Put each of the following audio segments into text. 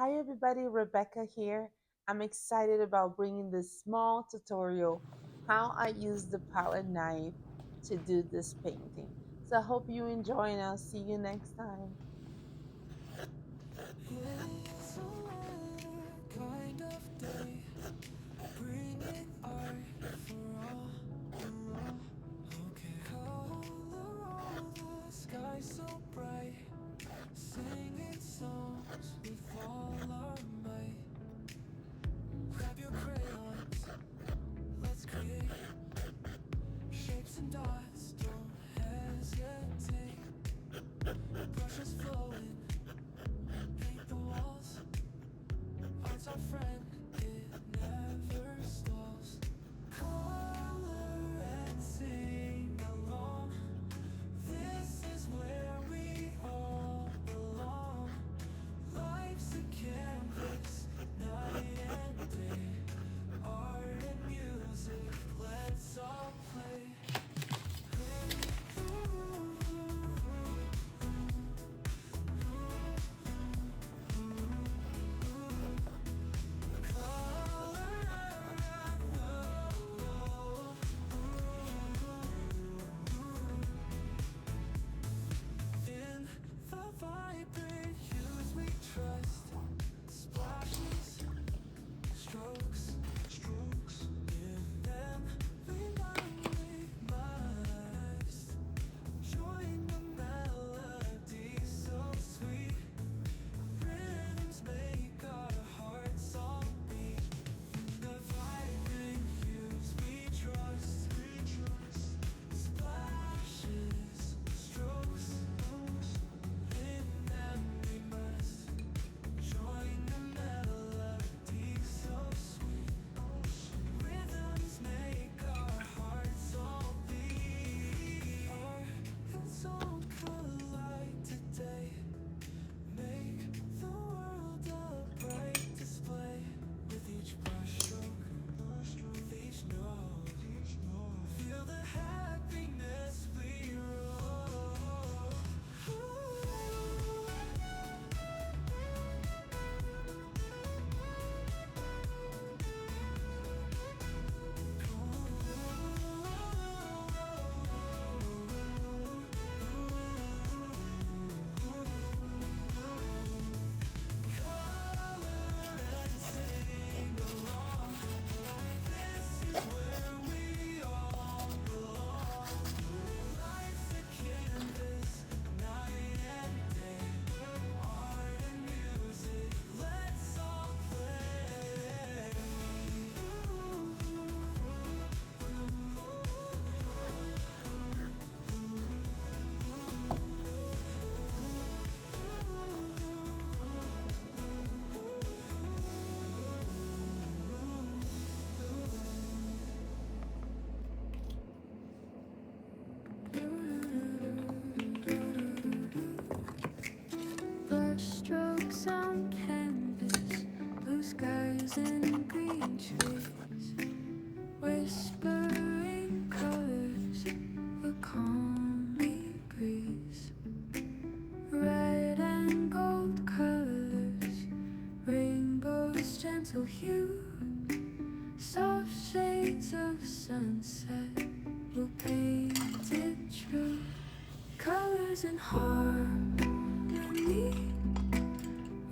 Hi everybody, Rebecca here. I'm excited about bringing this small tutorial how I use the palette knife to do this painting. So I hope you enjoy and I'll see you next time. It's a weather kind of day, bringing art for all. Okay, color all the sky so bright, singing songs with all our might. Grab your crayons, let's create shapes and dots. Don't hesitate. Brushes flowing, paint the walls. Art's our friend, it never stalls. Color and sing along. This is where we all belong. Life's a canvas, night and day. Art and music, let's all play. In the vibrant hues we trust, splashes, strokes, in them we must join the melody so sweet. Rhythms make our hearts all beat. The vibrant hues we trust, splashes, strokes, in them we must join the melody so sweet. Rhythms make our hearts all beat. Art and song collide today. Make the world a bright display. With each brushstroke, with each note, feel the happiness we wrote. Brush strokes on canvas, blue skies and green trees, whispering colors, a calming breeze. Red and gold colors, rainbows, gentle hue, soft shades of sunset will paint it true. Colors in harmony,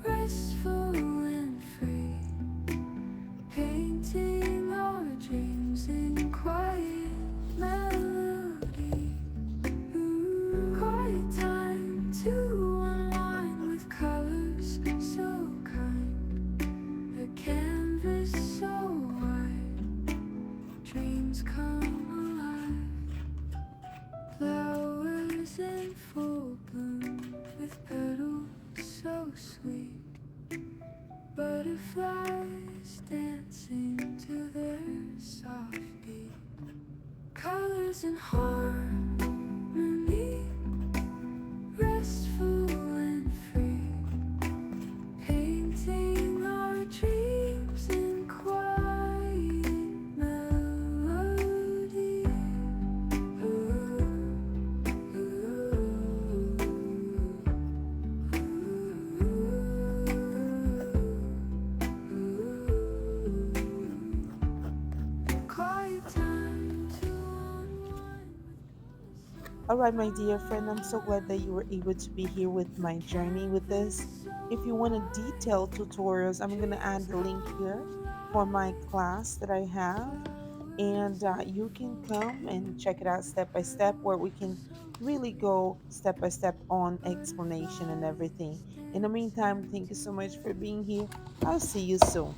restful and free, painting our dreams in quiet melody. Quiet time to unwind with colors so kind, a canvas so wide, dreams come alive. Flowers in full bloom with petals so sweet, butterflies dancing to their soft beat. Colors in harmony, restful and free, painting our dreams in quiet melody. Ooh, ooh, ooh. All right, my dear friend, I'm so glad that you were able to be here with my journey with this. If you want a detailed tutorials, I'm going to add the link here for my class that I have. And you can come and check it out step by step, where we can really go step by step on explanation and everything. In the meantime, thank you so much for being here. I'll see you soon.